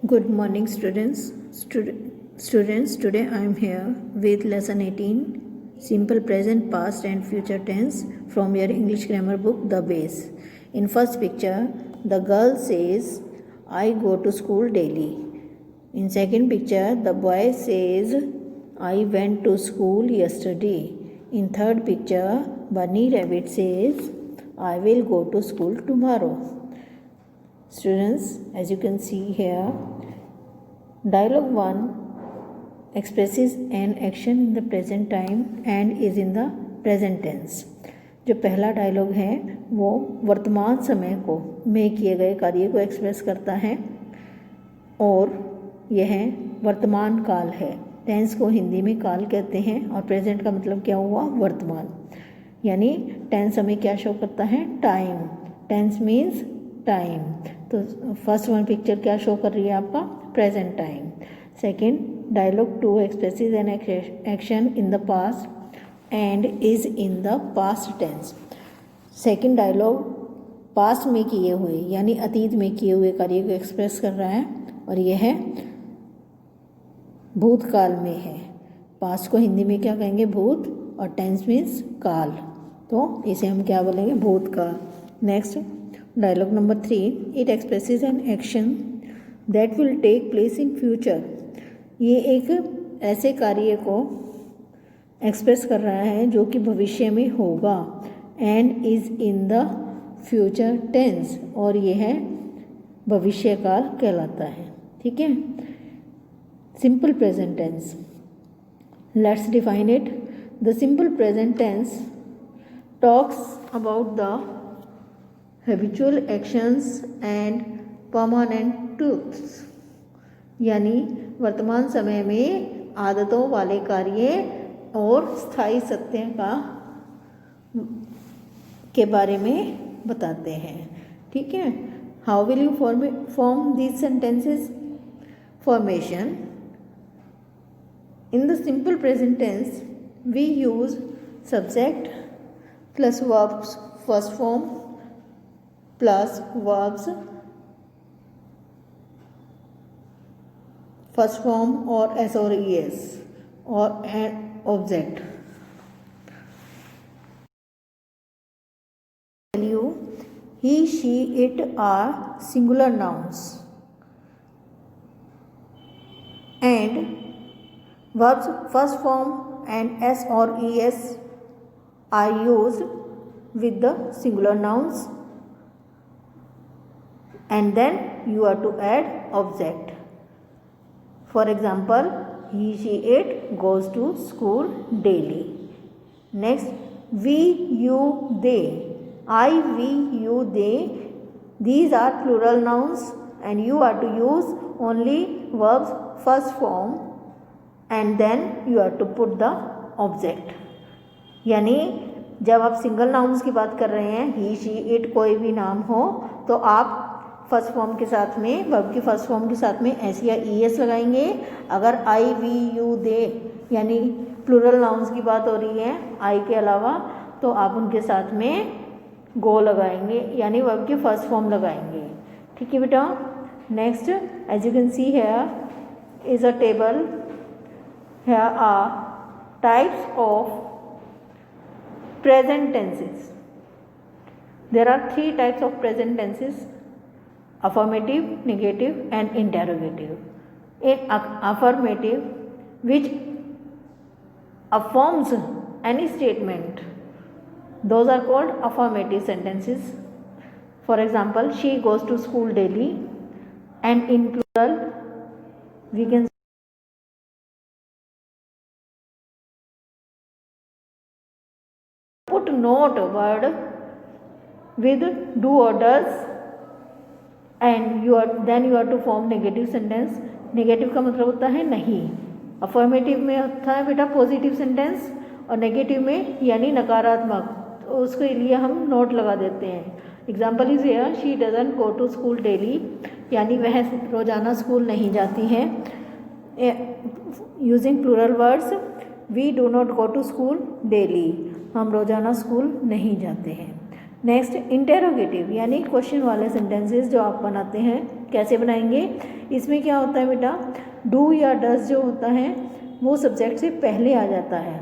Good morning, students. Students, today I am here with lesson 18, simple present, past and future tense from your English grammar book, The Base. In first picture, the girl says, I go to school daily. In second picture, the boy says, I went to school yesterday. In third picture, Bunny Rabbit says, I will go to school tomorrow. Students, as you can see here, dialogue 1 expresses an action in the present time and is in the present tense. जो पहला dialogue है वो वर्तमान समय को में किए गए कार्य को एक्सप्रेस करता है और यह वर्तमान काल है। टेंस को हिंदी में काल कहते हैं और प्रेजेंट का मतलब क्या हुआ, वर्तमान। यानी टेंस हमें क्या शो करता है, टाइम। Tense means time. तो फर्स्ट वन पिक्चर क्या शो कर रही है आपका, present time. Second, dialogue 2 expresses an action in the past and is in the past tense. Second dialogue past में किए हुए यानी अतीत में किए हुए कार्य को एक्सप्रेस कर रहा है और यह भूतकाल में है। पास्ट को हिंदी में क्या कहेंगे, भूत, और टेंस मीन्स काल, तो इसे हम क्या बोलेंगे, भूतकाल। Next dialogue number 3, it expresses an action that will take place in future. ये एक ऐसे कार्य को एक्सप्रेस कर रहा है जो कि भविष्य में होगा and is in the future tense, और यह है भविष्य काल कहलाता है। ठीक है। Simple present tense, let's define it. The simple present tense talks about the habitual actions and permanent truths. यानी वर्तमान समय में आदतों वाले कार्य और स्थायी सत्य के बारे में बताते हैं। ठीक है। How will you form these sentences? Formation in the simple present tense we use subject plus verbs first form plus verbs first form और एस और ई एस और an object. He, she, it are singular nouns and verbs first form and s or es are used with the singular nouns and then you are to add object. For example, he, she, it goes to school daily. Next, we, you, they. I, we, you, they. These are plural nouns and you are to use only verbs first form and then you are to put the object. यानी जब आप single nouns की बात कर रहे हैं, ही, she, it कोई भी नाम हो, तो आप फर्स्ट फॉर्म के साथ में, वर्ब की फर्स्ट फॉर्म के साथ में एस या ई एस लगाएंगे। अगर आई, वी, यू, दे यानी प्लूरल नाउन्स की बात हो रही है आई के अलावा, तो आप उनके साथ में गो लगाएंगे यानी वर्ब की फर्स्ट फॉर्म लगाएंगे। ठीक है बेटा। Next, as you can see here is a table. Here are types of present tenses. There are 3 types of present tenses: affirmative, negative and interrogative. In affirmative, which affirms any statement, those are called affirmative sentences. For example, she goes to school daily, and in plural we can put not word with do or does and then you are to form negative sentence. Negative का मतलब होता है नहीं। Affirmative में होता है बेटा positive sentence और नेगेटिव में यानी नकारात्मक, तो उसके लिए हम नोट लगा देते हैं। Example is here, she doesn't go to school daily, यानी वह रोज़ाना स्कूल नहीं जाती है। Using plural words, we do not go to school daily, हम रोज़ाना स्कूल नहीं जाते हैं। नेक्स्ट इंटेरोगेटिव यानी क्वेश्चन वाले सेंटेंसेस जो आप बनाते हैं, कैसे बनाएंगे? इसमें क्या होता है बेटा, डू या डज जो होता है वो सब्जेक्ट से पहले आ जाता है।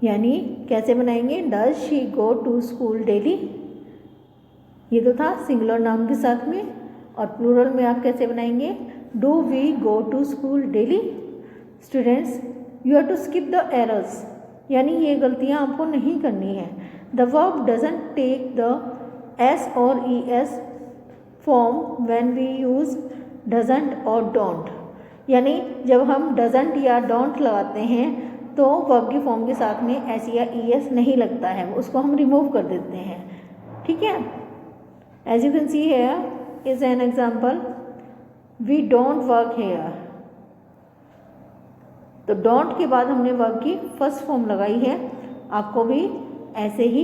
यानी कैसे बनाएंगे? Does she go to school daily, ये तो था सिंगुलर नाउन के साथ में। और प्लूरल में आप कैसे बनाएंगे? Do we go to school daily. Students, you have to skip the errors, यानी ये गलतियाँ आपको नहीं करनी है। The verb doesn't take the S और E S form when we use doesn't और डोंट, यानी जब हम डजंट या डोंट लगाते हैं तो वर्ब की फॉर्म के साथ में एस या ई एस नहीं लगता है, उसको हम रिमूव कर देते हैं। ठीक है, as you can see here is an example, we don't work here. तो डोंट के बाद हमने वर्ब की फर्स्ट फॉर्म लगाई है, आपको भी ऐसे ही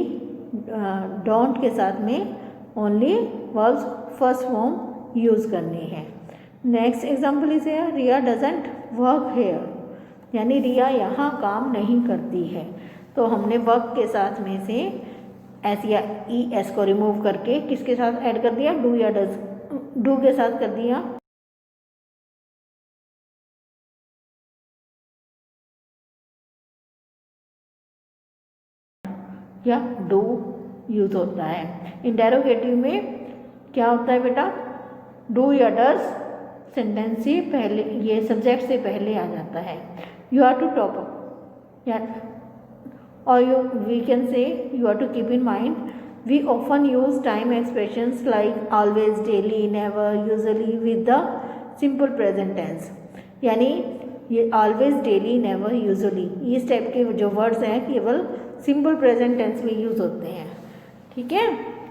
डोंट के साथ में only verbs first form use करनी है। Next example is here, Riya doesn't work here, यानी रिया यहाँ काम नहीं करती है। तो हमने वर्ब के साथ में से एस या ई एस को रिमूव करके किसके साथ ऐड कर दिया? डू या डज, डू के साथ कर दिया। या डू यूज होता है। इंटेरोगेटिव में क्या होता है बेटा? डू या डज सेंटेंस से पहले, ये सब्जेक्ट से पहले आ जाता है। You are to top up, या और you we can say you are to keep in mind, we often use time expressions like always, daily, never, usually with the simple present tense. यानी ये always, daily, never, usually इस type के जो words हैं केवल simple present tense में use होते हैं। ठीक है,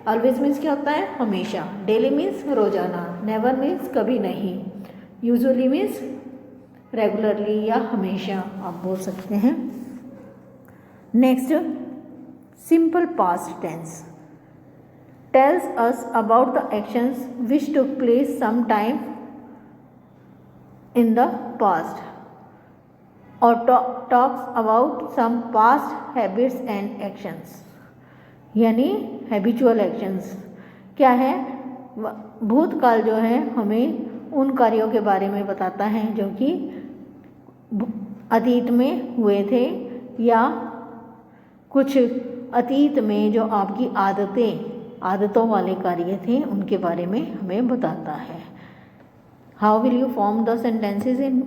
ऑलवेज मीन्स क्या होता है? हमेशा। डेली मीन्स रोजाना। नेवर मीन्स कभी नहीं। यूजुअली मीन्स रेगुलरली या हमेशा आप बोल सकते हैं। Next, simple past tense tells us about the actions which took place some time in the past और talks about some past habits and actions. यानी हैबिचुअल एक्शंस क्या है? भूतकाल जो है हमें उन कार्यों के बारे में बताता है जो कि अतीत में हुए थे, या कुछ अतीत में जो आपकी आदतों वाले कार्य थे उनके बारे में हमें बताता है। How will you form the sentences in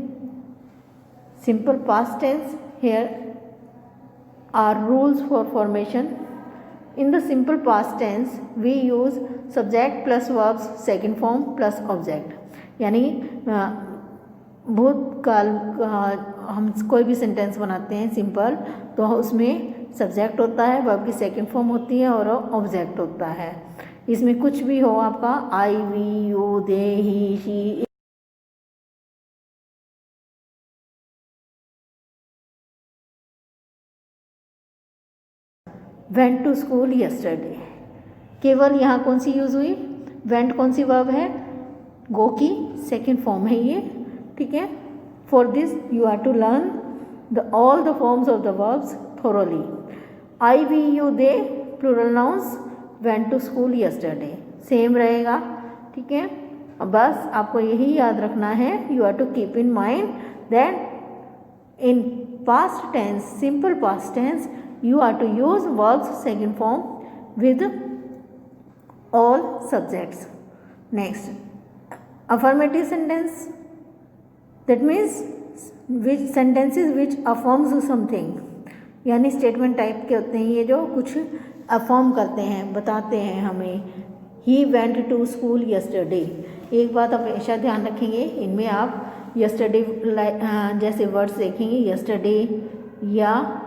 simple past tense? Here are rules for formation. In the simple past tense we use subject plus verbs second form plus object. यानी भूतकाल हम कोई भी सेंटेंस बनाते हैं सिंपल, तो उसमें subject होता है, वर्ब की सेकंड फॉर्म होती है और ऑब्जेक्ट होता है। इसमें कुछ भी हो आपका, I, we, you, they, he, she, went to school yesterday, केवल यहाँ कौन सी यूज़ हुई? वेंट कौन सी वर्ब है? गो की सेकेंड फॉर्म है ये। ठीक है, for this you are to learn the all the forms of the verbs thoroughly. I, we, you, they plural nouns, went to school yesterday same रहेगा। ठीक है, अब बस आपको यही याद रखना है, you are to keep in mind that in past tense, simple past tense, you are to use verbs second form with all subjects. Next, affirmative sentence, that means which sentences which affirms something, यानी statement type के होते हैं ये जो कुछ affirm करते हैं, बताते हैं हमें। He went to school yesterday, एक बात आप हमेशा ध्यान रखेंगे, इनमें आप यस्टरडे जैसे वर्ड्स देखेंगे, यस्टरडे या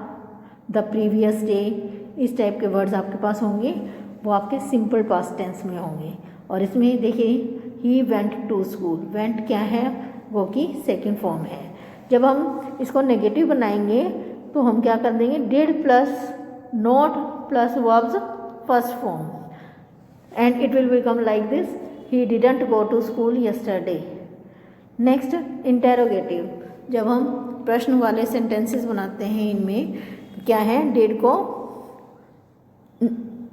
द प्रीवियस डे, इस टाइप के वर्ड्स आपके पास होंगे, वो आपके सिंपल पास्ट टेंस में होंगे। और इसमें देखिए he went to school, went क्या है? वो की सेकंड फॉर्म है। जब हम इसको नेगेटिव बनाएंगे तो हम क्या कर देंगे? Did plus not plus verbs first form, and it will become like this, he didn't go to school yesterday. Next, interrogative, जब हम प्रश्न वाले सेंटेंसेस बनाते हैं इनमें क्या है? डिड को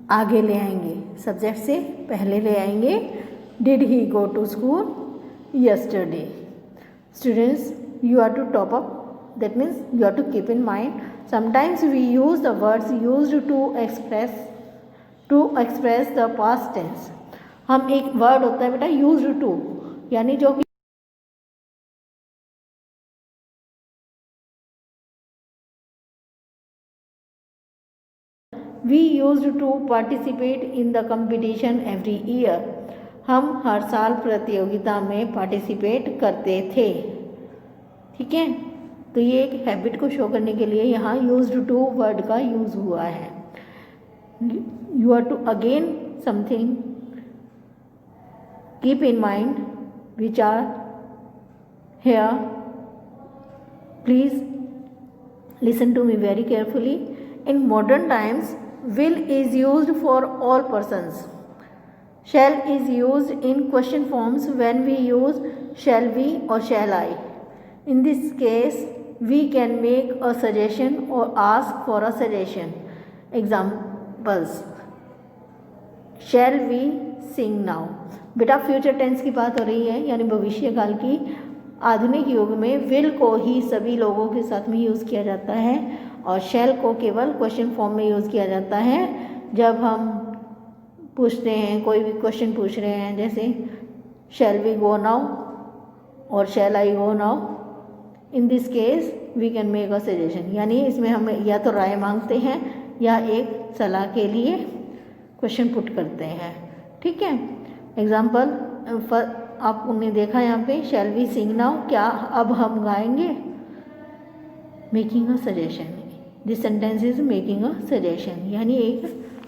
आगे ले आएंगे, सब्जेक्ट से पहले ले आएंगे। Did he go to school yesterday. Students, you are to top up, that means you have to keep in mind sometimes we use the words used to express the past tense. हम एक word होता है बेटा used to, यानी जो we used to participate in the competition every year. हम हर साल प्रतियोगिता में पार्टिसिपेट करते थे। ठीक है, तो ये एक हैबिट को शो करने के लिए यहाँ यूज्ड टू वर्ड का यूज हुआ है। You are to again something keep in mind which are here, please listen to me very carefully. In modern times will is used for all persons. Shall is used in question forms when we use shall we or shall I. In this case, we can make a suggestion or ask for a suggestion. Examples: Shall we sing now? बेटा future tense की बात हो रही है, यानी भविष्यकाल की। आधुनिक युग में विल को ही सभी लोगों के साथ में यूज़ किया जाता है और शैल को केवल क्वेश्चन फॉर्म में यूज़ किया जाता है। जब हम पूछते हैं, कोई भी क्वेश्चन पूछ रहे हैं, जैसे शैल वी गो नाउ और shall I go now, in this case we can make a suggestion, यानी इसमें हम या तो राय मांगते हैं या एक सलाह के लिए क्वेश्चन पुट करते हैं। ठीक है, एग्जाम्पल आपने देखा यहाँ पे शैल वी सिंग नाउ, क्या अब हम गाएंगे? Making a suggestion, this sentence is making a suggestion, यानी एक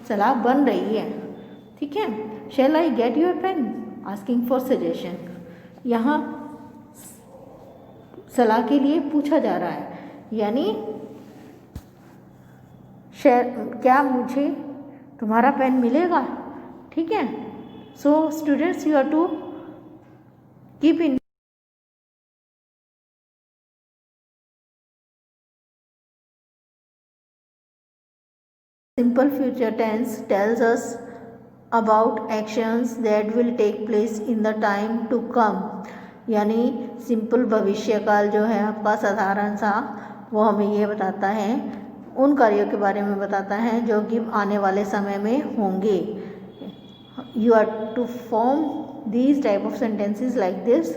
सलाह बन रही है। ठीक है, shall I get your pen, asking for suggestion, यहाँ सलाह के लिए पूछा जा रहा है, यानी क्या मुझे तुम्हारा पेन मिलेगा? ठीक है, so students you are to keep in simple future tense tells us about actions that will take place in the time to come, यानी सिंपल भविष्यकाल जो है आपका साधारण सा, वो हमें ये बताता है, उन कार्यों के बारे में बताता है जो कि आने वाले समय में होंगे। You are to form these type of sentences like this.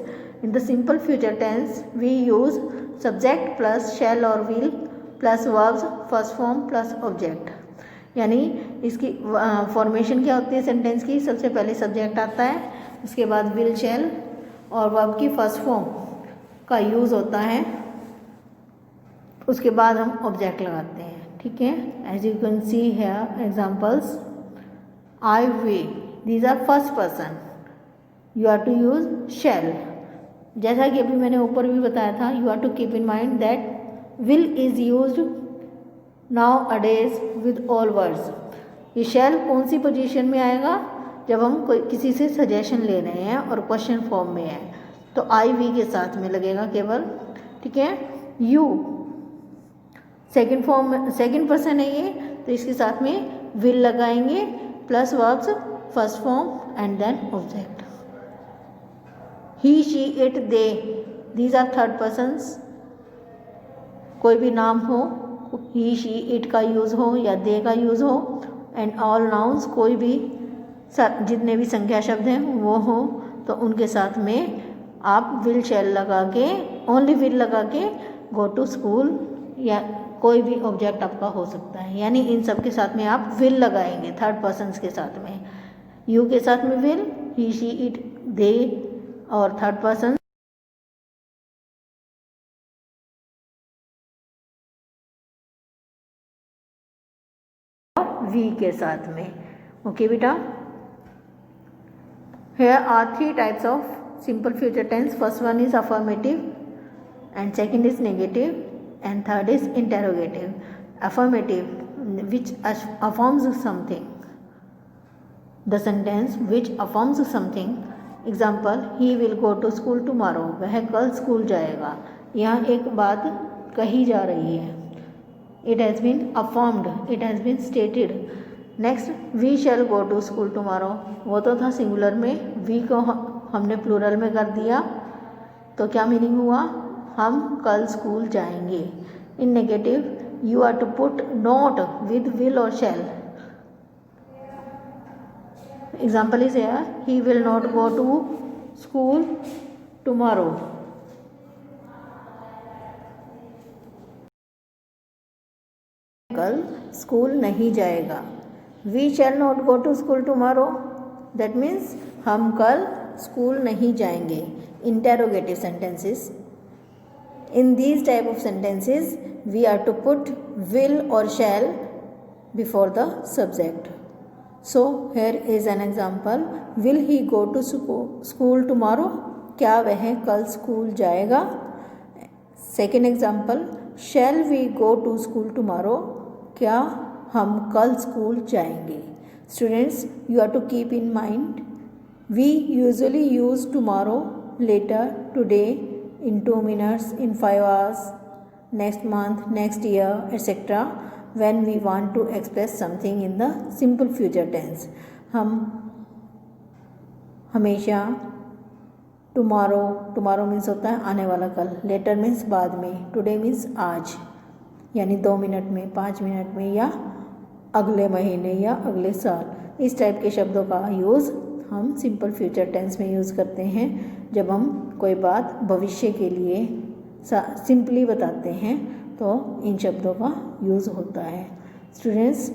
In the simple future tense we use subject plus shall or will plus verbs first form plus object, यानी इसकी फॉर्मेशन क्या होती है सेंटेंस की? सबसे पहले सब्जेक्ट आता है, उसके बाद विल शैल और वर्ब की फर्स्ट फॉर्म का यूज़ होता है, उसके बाद हम ऑब्जेक्ट लगाते हैं। ठीक है, as you can see here examples, I we, these are first person, you are to use shall. जैसा कि अभी मैंने ऊपर भी बताया था, you are to keep in mind that will is used nowadays with all words. ये shall कौन सी पोजीशन में आएगा? जब हम कोई किसी से सजेशन ले रहे हैं और क्वेश्चन फॉर्म में है, तो आई वी के साथ में लगेगा केवल। ठीक है, यू सेकंड पर्सन है ये, तो इसके साथ में विल लगाएंगे plus verbs first form and then object. He she it they, these are third persons, कोई भी नाम हो, ही शी इट का यूज़ हो या दे का यूज़ हो, एंड ऑल नाउन्स, कोई भी जितने भी संख्या शब्द हैं वो हो, तो उनके साथ में आप विल शैल लगा के, ओनली विल लगा के गो टू स्कूल, या कोई भी ऑब्जेक्ट आपका हो सकता है, यानी इन सब के साथ में आप विल लगाएंगे थर्ड पर्सन्स के साथ में। यू के साथ में विल, ही शी इट दे और थर्ड पर्सन वी के साथ में। ओके बेटा, here are three types of simple future tense. First one is affirmative and second is negative and third is interrogative. Affirmative, which affirms something, the sentence which affirms something. Example, he will go to school tomorrow, वह कल school जाएगा। यहाँ एक बात कही जा रही है, it has been affirmed, it has been stated. Next we shall go to school tomorrow, वो तो था सिंगुलर में, वी को हमने प्लूरल में कर दिया तो क्या मीनिंग हुआ, हम कल स्कूल जाएंगे। In negative you are to put not with will और shall. Example is here, he will not go to school tomorrow. कल स्कूल नहीं जाएगा। We shall not go to school tomorrow, that means हम कल school नहीं जाएंगे। Interrogative sentences, in these type of sentences we are to put will और shall before the subject. So here is an example, will he go to school tomorrow, क्या वह कल school जाएगा। Second example, shall we go to school tomorrow, क्या हम कल school जाएंगे। Students, you are to keep in mind, we usually use tomorrow, later, today, in 2 minutes, in 5 hours, next month, next year, etc. when we want to express something in the simple future tense. हम हमेशा tomorrow means होता है आने वाला कल, letter means बाद में, today means आज, यानी 2 मिनट में, 5 मिनट में, या अगले महीने या अगले साल। इस टाइप के शब्दों का यूज़ हम सिंपल फ्यूचर टेंस में यूज़ करते हैं जब हम कोई बात भविष्य के लिए सिंपली बताते हैं, तो इन शब्दों का यूज़ होता है। Students,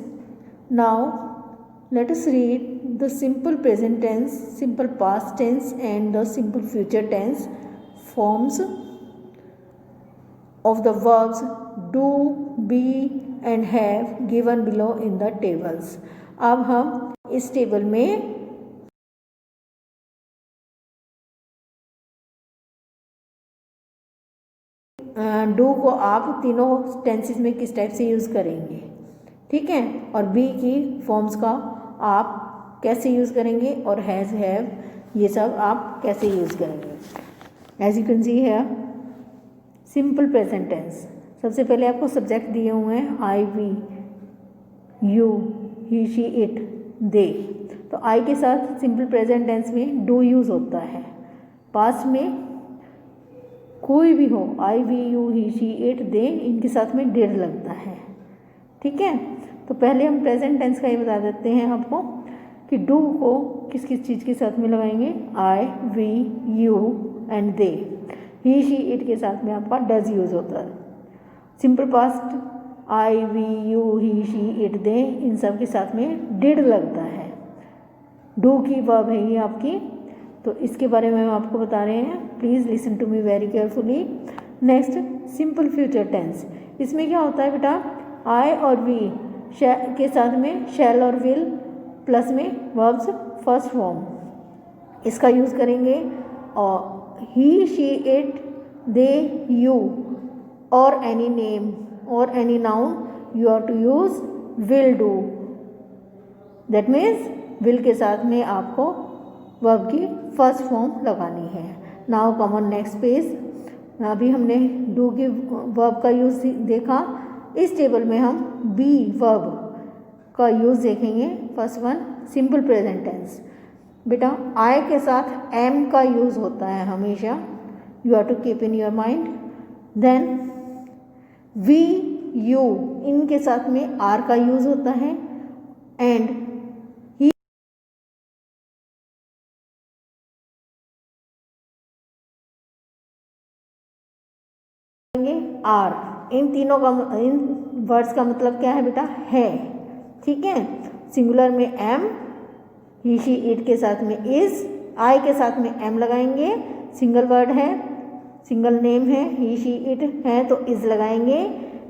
now let us read the simple present tense, simple past tense and the simple future tense forms of the verbs do, be and have given below in the tables. अब हम इस table में do को आप तीनों tenses में किस type से यूज़ करेंगे, ठीक है, और बी की फॉर्म्स का आप कैसे यूज़ करेंगे, और हैज़, हैव, ये सब आप कैसे यूज़ करेंगे। एज यू कैन सी है सिंपल प्रेजेंट टेंस, सबसे पहले आपको सब्जेक्ट दिए हुए हैं I, we, you, he, she, it, they. तो आई के साथ सिंपल प्रेजेंट टेंस में डू यूज़ होता है। पास्ट में कोई भी हो, I, we, you, he, she, it, they, इनके साथ में डिड लगता है, ठीक है। तो पहले हम प्रेजेंट टेंस का ये बता देते हैं आपको कि डू को किस किस चीज़ के साथ में लगाएंगे, I, we, you and they. He, she, it के साथ में आपका डज यूज़ होता है। Simple past I, we, you, he, she, it, they, इन सब के साथ में डिड लगता है। डू की वर्ब है ये आपकी, तो इसके बारे में हम आपको बता रहे हैं, please listen to me very carefully. Next simple future tense, इसमें क्या होता है बेटा, आई और वी के साथ में शैल और विल प्लस में वर्ब्स फर्स्ट फॉर्म, इसका यूज़ करेंगे। और he, she, it, they, you और एनी नेम और any noun you are to use will do, that means will के साथ में आपको वर्ब की फर्स्ट फॉर्म लगानी है। Now come on next page. अभी हमने डू की वर्ब का यूज़ देखा, इस टेबल में हम बी वर्ब का यूज़ देखेंगे। First one simple present tense, बेटा आई के साथ एम का यूज़ होता है हमेशा, you are to keep in your mind. Then we, you, इनके साथ में आर का यूज़ होता है, एंड आर, इन तीनों का, इन वर्ड्स का मतलब क्या है बेटा, है, ठीक है। सिंगुलर में एम, ही, शी, इट के साथ में इज, आई के साथ में एम लगाएंगे, सिंगल वर्ड है, सिंगल नेम है, ही, शी, इट है तो इज लगाएंगे,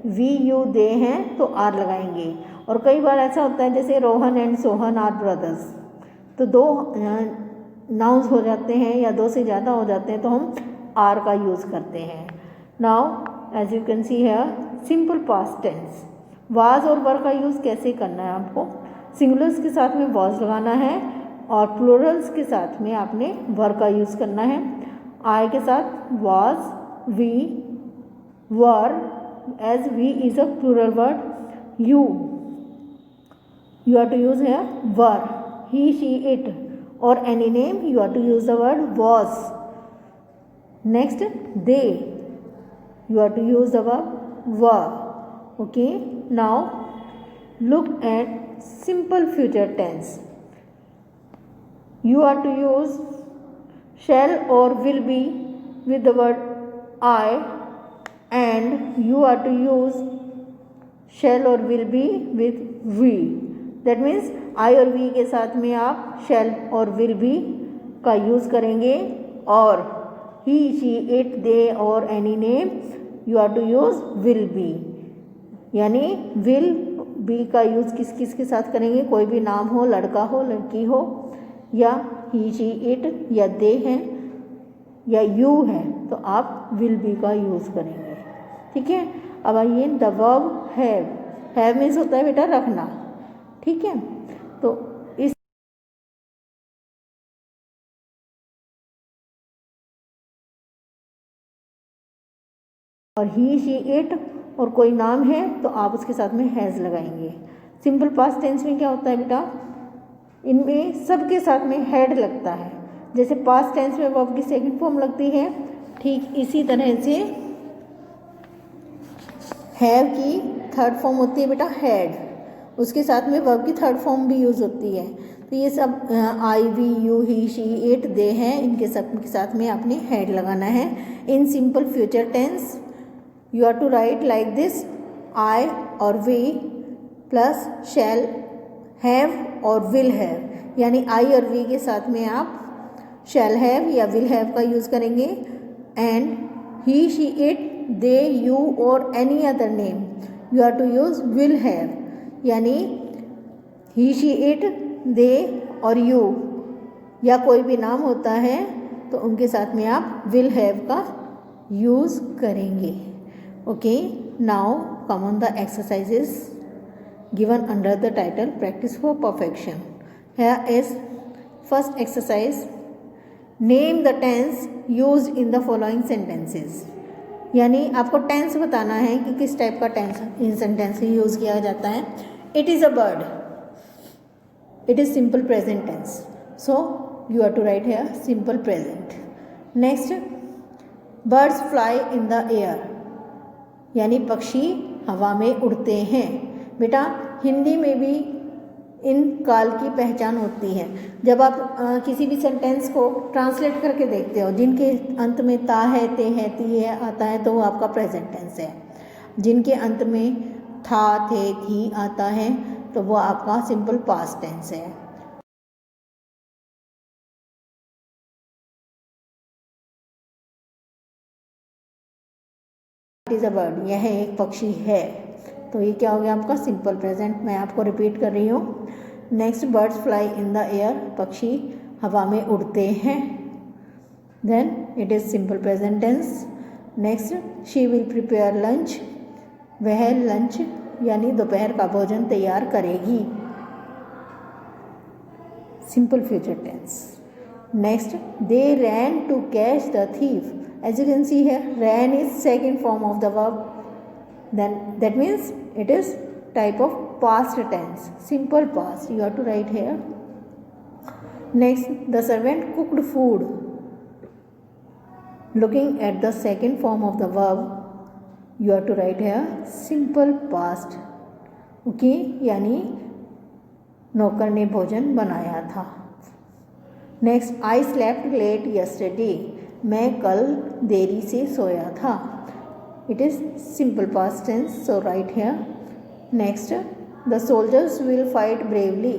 वी, यू, दे हैं तो आर लगाएंगे। और कई बार ऐसा होता है जैसे Rohan and Sohan are brothers, तो दो नाउन्स हो जाते हैं या दो से ज़्यादा हो जाते हैं तो हम आर का यूज़ करते हैं। Now as you can see here simple past tense, was और वर का यूज़ कैसे करना है आपको, सिंगुलर्स के साथ में वाज लगाना है और प्लूरल्स के साथ में आपने वर का यूज़ करना है। आई के साथ was, we, were, as we is a plural word, you you have to use here were. He, she, it, or any name, you have to use the word was. Next, they, you have to use the verb were. Okay, now look at simple future tense. You have to use shall or will be with the word I, and you have to use shall और will be with we. That means I और we के साथ में आप shall और will be का use करेंगे, और he, she, it, they और any name you have to use will be. यानी will be का यूज़ किस किस के साथ करेंगे? कोई भी नाम हो, लड़का हो, लड़की हो, या he, she, it, या they हैं, या you है, तो आप will be का यूज़ करेंगे. ठीक है. अब आइए द वर्ब हैव मीन्स होता है बेटा रखना. ठीक है. तो इस और ही, शी, इट और कोई नाम है तो आप उसके साथ में हैज़ लगाएंगे. सिंपल पास्ट टेंस में क्या होता है बेटा? इनमें सबके साथ में हैड लगता है. जैसे पास्ट टेंस में वर्ब की सेकंड फॉर्म लगती है, ठीक इसी तरह से हैव की थर्ड फॉर्म होती है बेटा हैड. उसके साथ में वर्ब की थर्ड फॉर्म भी यूज़ होती है. तो ये सब I, we, you, he, she, it, they हैं, इनके सब के साथ में आपने हैड लगाना है. In simple future tense you are to write like this, I और वी प्लस शैल, हैव और विल हैव. यानी आई और वी के साथ में आप शैल हैव या विल हैव का यूज़ करेंगे. And he, she, it, they, you और any other name you are to use will have. यानी ही, शी, इट, दे और यू या कोई भी नाम होता है तो उनके साथ में आप विल हैव का यूज़ करेंगे. Okay, now come on the exercises given under the title practice for perfection. Here is first exercise, name the tense used in the following sentences. यानी आपको टेंस बताना है कि किस टाइप का टेंस इन सेंटेंस में use किया जाता है. It is a bird, it is simple present tense, so you are to write here simple present. Next, birds fly in the air, यानी पक्षी हवा में उड़ते हैं. बेटा हिंदी में भी इन काल की पहचान होती है. जब आप किसी भी सेंटेंस को ट्रांसलेट करके देखते हो, जिनके अंत में ता है, ते है, ती है आता है तो वो आपका प्रेजेंट टेंस है. जिनके अंत में था, थे, थी आता है तो वो आपका सिंपल पास्ट टेंस है. इट इज़ अ बर्ड, यह एक पक्षी है, तो ये क्या हो गया आपका सिंपल प्रेजेंट. मैं आपको रिपीट कर रही हूँ. Next, birds fly in the air, पक्षी हवा में उड़ते हैं. Then it is simple present tense. Next, she will prepare lunch, वह लंच यानी दोपहर का भोजन तैयार करेगी. Simple future tense. Next, they ran to catch the thief. As you can see here, ran is second form of the verb. Then that means it is type of past tense, simple past. You have to write here. Next, the servant cooked food. Looking at the second form of the verb, you have to write here simple past. Okay, यानी नौकर ने भोजन बनाया था. Next, I slept late yesterday. मैं कल देरी से सोया था. It is simple past tense, so write here. Next, the soldiers will fight bravely.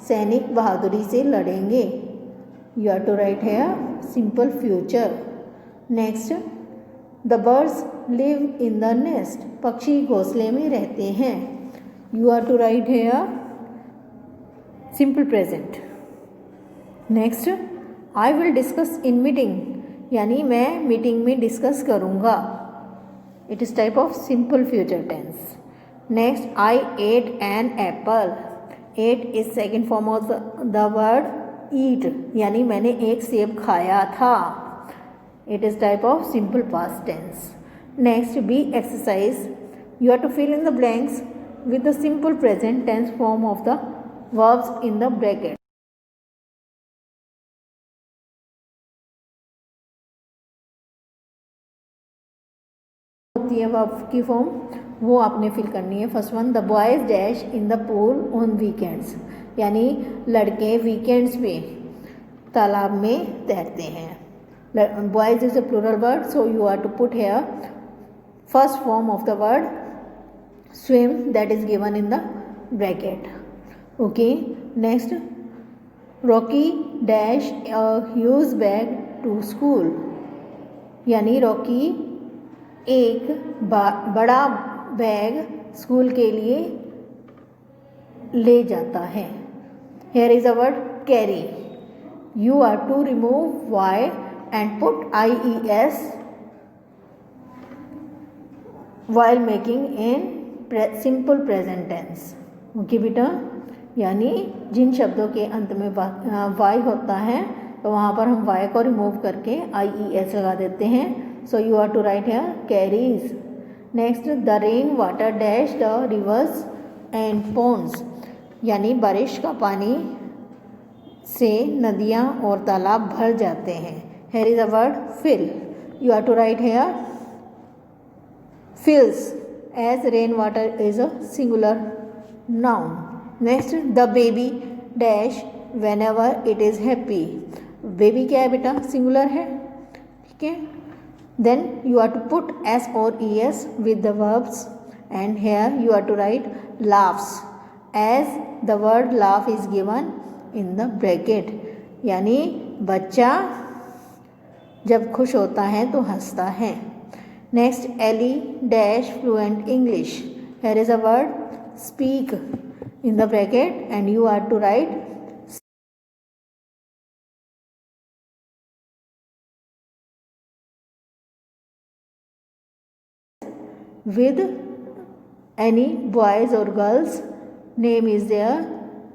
सैनिक बहादुरी से लड़ेंगे. You are to write here simple future. Next, the birds live in the nest. पक्षी घोंसले में रहते हैं. You are to write here simple present. Next, I will discuss in meeting, यानी मैं मीटिंग में डिस्कस करूँगा. It is type of simple future tense. Next, I eight N apple. Ate is second form of the word eat, यानी मैंने एक सेब खाया था. It is type of simple past tense. Next, B exercise. You have to fill in the blanks with the simple present tense form of the verbs in the bracket. होती है verb की form, वो आपने fill करनी है. First one, the boys dash in the pool on weekends, यानी लड़के weekends पे तालाब में तैरते हैं. Boys is a plural word, so you are to put here first form of the word swim that is given in the bracket. Okay, next, Rocky dash a huge bag to school, यानी Rocky एक बड़ा bag school के लिए ले जाता है. Here is a word carry. You are to remove y and put ies while making in simple present tense. Okay बेटा, यानी जिन शब्दों के अंत में वाई होता है तो वहाँ पर हम वाई को रिमूव करके IES लगा देते हैं. So you are to write here carries. Next, the rain water dash the rivers and ponds, यानी बारिश का पानी से नदियाँ और तालाब भर जाते हैं. Here is a word fill. You are to write here fills, as rainwater is a singular noun. Next, the baby dash whenever it is happy. Baby क्या है बेटा? singular है. ठीक है. Then you are to put s or es with the verbs, and here you are to write laughs, as the word laugh is given in the bracket. यानी बच्चा जब खुश होता है तो हंसता है. Next, Ellie dash fluent English. Here is a word speak in the bracket, and you are to write with any boys or girls name is there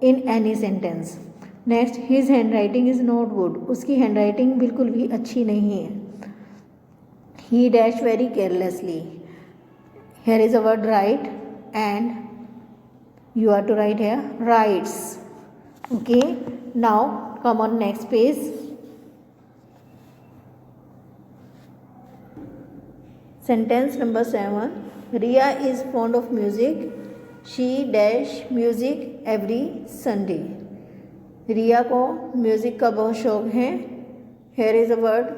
in any sentence. Next, his handwriting is not good. उसकी handwriting बिल्कुल भी अच्छी नहीं है. He dashed very carelessly. Here is a word write, and you are to write here writes. Okay, now come on next page. Sentence number 7. Riya is fond of music. She dash music every Sunday. रिया को music का बहुत शौक है. Here is a word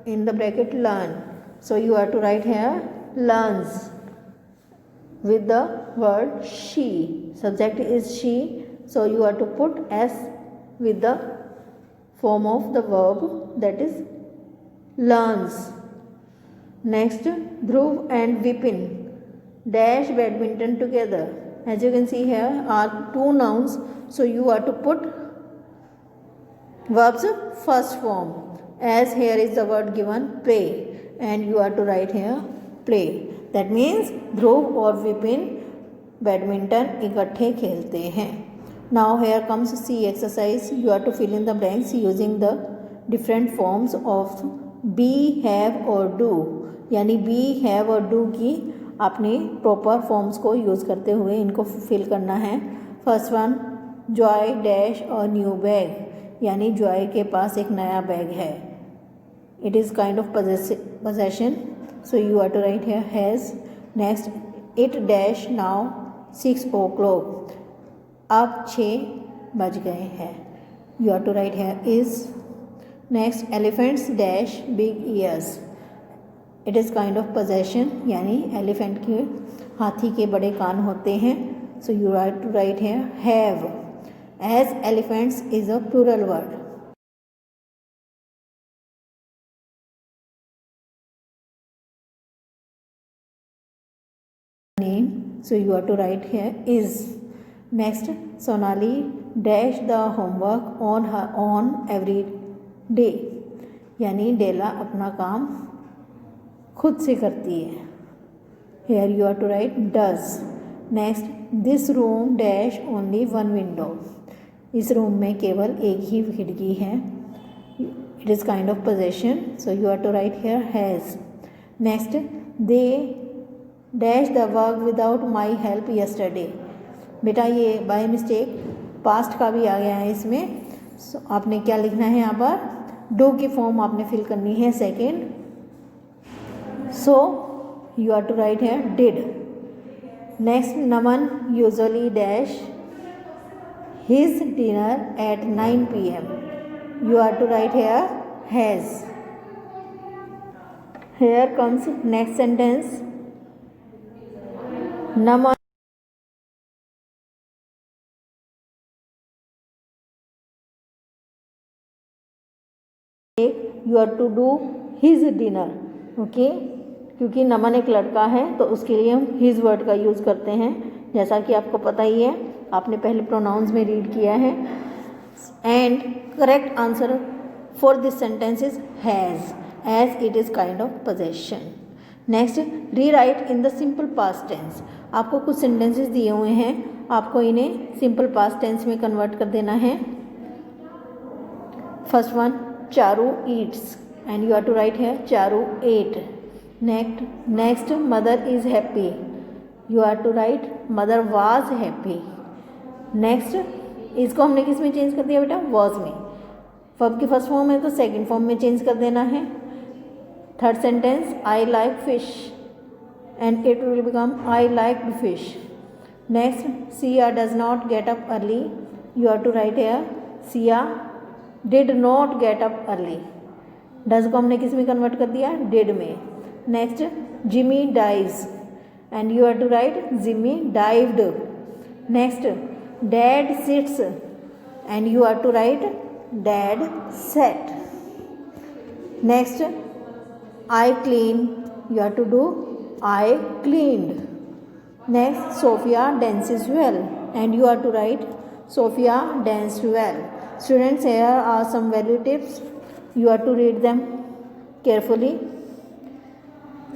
in the bracket learn. So you are to write here learns with the word she. Subject is she, so you are to put s with the form of the verb, that is learns. Next, Dhruv and Vipin dash badminton together. As you can see here are two nouns, so you are to put verbs first form, as here is the word given play, and you are to write here play. That means ध्रुव और Vipin badminton इकट्ठे खेलते हैं. Now here comes C exercise. You are to fill in the blanks using the different forms of be, have और do. यानी be, have और do की अपनी proper forms को यूज़ करते हुए इनको फिल करना है. फर्स्ट वन, जॉय डैश और न्यू बैग, यानी जॉय के पास एक नया बैग है. It is kind of possession, so you are to write here has. Next, it dash now 6 o'clock. अब 6 बज गए हैं. You are to write here is. Next, elephants dash big ears. It is kind of possession, यानी elephant के हाथी के बड़े कान होते हैं. So you are to write here have, as elephants is a plural word. Name, so you are to write here is. Next, Sonali dash the homework on her own every day, यानी डेला अपना काम खुद से करती है. Here you are to write does. Next, this room dash only one window. इस room में केवल एक ही खिड़की है. It is kind of possession, so you are to write here has. Next, they dash the work without my help yesterday. बेटा ये by mistake past का भी आ गया है इसमें। आपने क्या लिखना है यहाँ पर, डू की फॉर्म आपने फिल करनी है second. So you are to write है did. Next, Naman usually dash his dinner at 9 p.m. You are to write here has. Here comes next sentence. Naman you are to do his dinner. Okay, क्योंकि नमन एक लड़का है तो उसके लिए हम his word का यूज़ करते हैं, जैसा कि आपको पता ही है, आपने पहले प्रोनाउंस में रीड किया है। And correct answer for this sentence is has, as it is kind of possession. Next, rewrite in the simple past tense. आपको कुछ सेंटेंसेस दिए हुए हैं, आपको इन्हें सिंपल पास्ट टेंस में कन्वर्ट कर देना है। First one, Charu eats and you are to write है Charu ate. Next, mother is happy, you are to write mother was happy. Next, इसको हमने किस में चेंज कर दिया बेटा, वॉज में। वर्ब की फर्स्ट फॉर्म है तो सेकंड फॉर्म में चेंज कर देना है। Third sentence, I like fish and it will become I like fish. Next, Siya does not get up early, you are to write here Siya did not get up early. Does को हमने किस में convert कर दिया, did में। Next, Jimmy dies and you are to write Jimmy dived. नेक्स्ट, dad sits and you are to write dad sat. Next, I clean, you are to do I cleaned. Next, Sophia dances well and you are to write Sophia danced well. Students, here are some value tips, you are to read them carefully.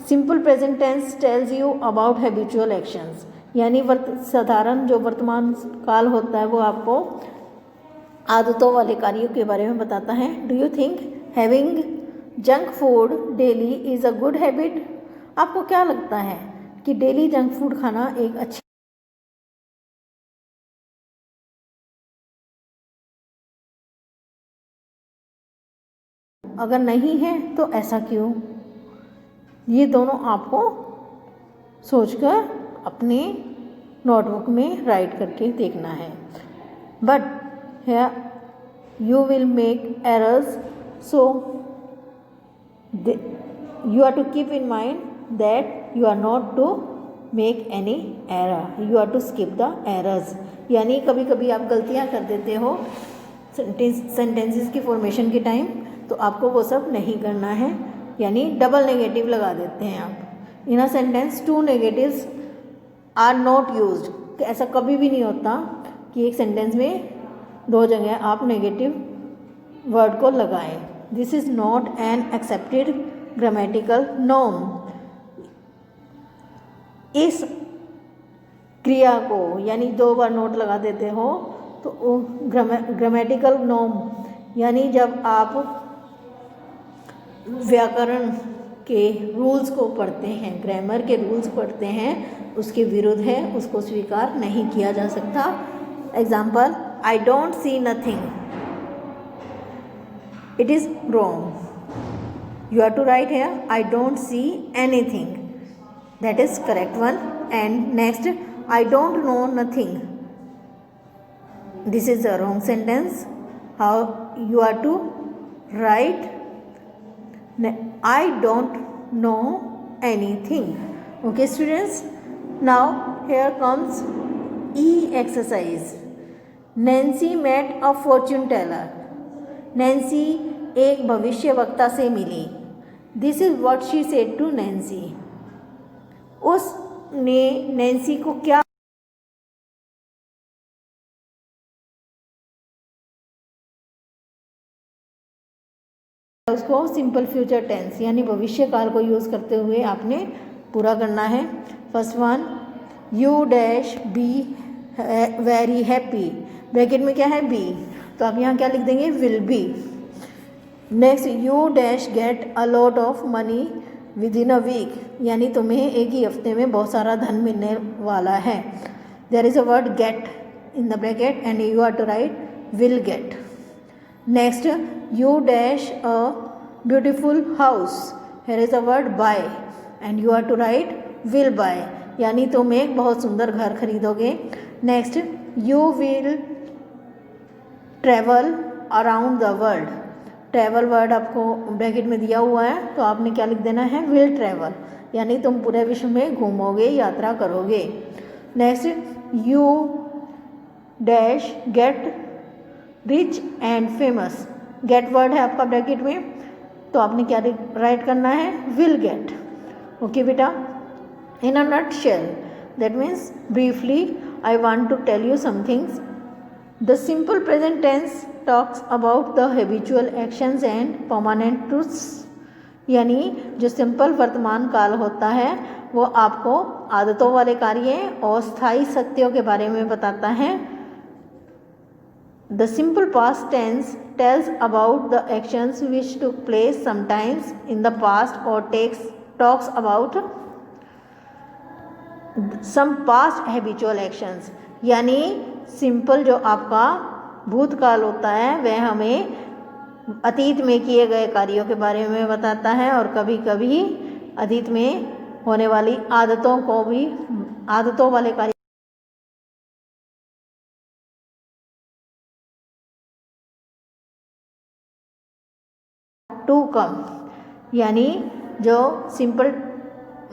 Simple present tense tells you about habitual actions, यानी साधारण जो वर्तमान काल होता है वो आपको आदतों वाले कार्यों के बारे में बताता है। Do you think having junk food daily is a good habit? आपको क्या लगता है कि डेली जंक फूड खाना एक अच्छी, अगर नहीं है तो ऐसा क्यों? ये दोनों आपको सोचकर अपने नोटबुक में राइट करके देखना है। But here you will make errors, so you are to keep in mind that you are not to make any error, you are to skip the errors। यानी कभी कभी आप गलतियाँ कर देते हो सेंटेंसेस की फॉर्मेशन के टाइम, तो आपको वो सब नहीं करना है, यानी डबल नेगेटिव लगा देते हैं आप। In a sentence two negatives are not used. ऐसा कभी भी नहीं होता कि एक सेंटेंस में दो जगह आप नेगेटिव वर्ड को लगाएं। This is not an accepted grammatical norm. इस क्रिया को यानी दो बार नोट लगा देते हो तो ग्रामेटिकल नॉर्म यानी जब आप व्याकरण के रूल्स को पढ़ते हैं, ग्रामर के रूल्स पढ़ते हैं, उसके विरुद्ध है, उसको स्वीकार नहीं किया जा सकता। Example, I don't see nothing, it is wrong. You are to write here I don't see anything, that is correct one. And next, I don't know nothing, this is a wrong sentence. How you are to write I don't know anything. Okay students, now here comes E exercise. Nancy met a fortune teller. Nancy एक भविष्य वक्ता से मिली। This is what she said to Nancy. उसने Nancy को क्या, उसको simple future tense यानी भविष्य काल को यूज़ करते हुए आपने पूरा करना है। First one, you dash be very happy, bracket में क्या है बी, तो आप यहाँ क्या लिख देंगे will be. Next, you dash get a lot of money within a week, यानी तुम्हें एक ही हफ्ते में बहुत सारा धन मिलने वाला है। There is a word get in the bracket and you are to write will get. Next, you dash a beautiful house. Here is the word buy and you are to write will buy, यानी तुम एक बहुत सुंदर घर खरीदोगे. Next, you will travel around the world. Travel word आपको bracket में दिया हुआ है तो आपने क्या लिख देना है, विल ट्रैवल, यानी तुम पूरे विश्व में घूमोगे, यात्रा करोगे. Next, you dash get rich and famous. Get word है आपका ब्रैकेट में तो आपने क्या राइट करना है, विल गेट. ओके बेटा. In a nutshell, that means briefly, I want to tell you some things. The simple present tense talks about the habitual actions and permanent truths. यानी जो सिंपल वर्तमान काल होता है वो आपको आदतों वाले कार्य और स्थायी सत्यों के बारे में बताता है. The simple past tense tells about the actions which took place sometimes in the past or talks about some past habitual actions. यानी सिंपल जो आपका भूतकाल होता है वह हमें अतीत में किए गए कार्यों के बारे में बताता है और कभी कभी अतीत में होने वाली आदतों को भी, आदतों वाले कार्य टू कम, यानी जो सिंपल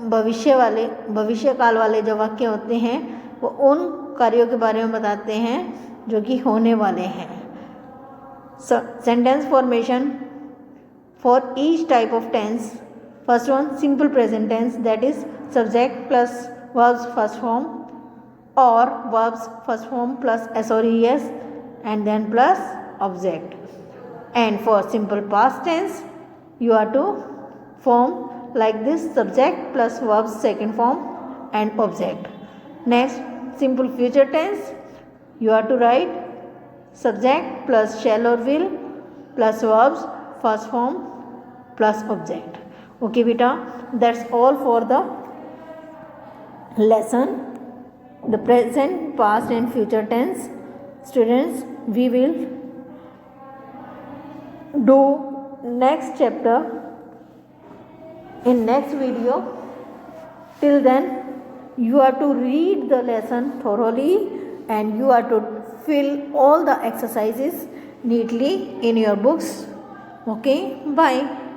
भविष्य काल वाले जो वाक्य होते हैं वो उन कार्यों के बारे में बताते हैं जो कि होने वाले हैं. Sentence formation for each type of tense. First one, simple present tense, that is subject plus verbs first form और verbs first form plus s and then plus object. And for simple past tense you are to form like this, subject plus verbs second form and object. Next, simple future tense, you are to write subject plus shall or will plus verbs first form plus object. Okay beta, that's all for the lesson, the present, past and future tense. Students, we will do next chapter in next video. Till then you are to read the lesson thoroughly and you are to fill all the exercises neatly in your books. Okay, bye.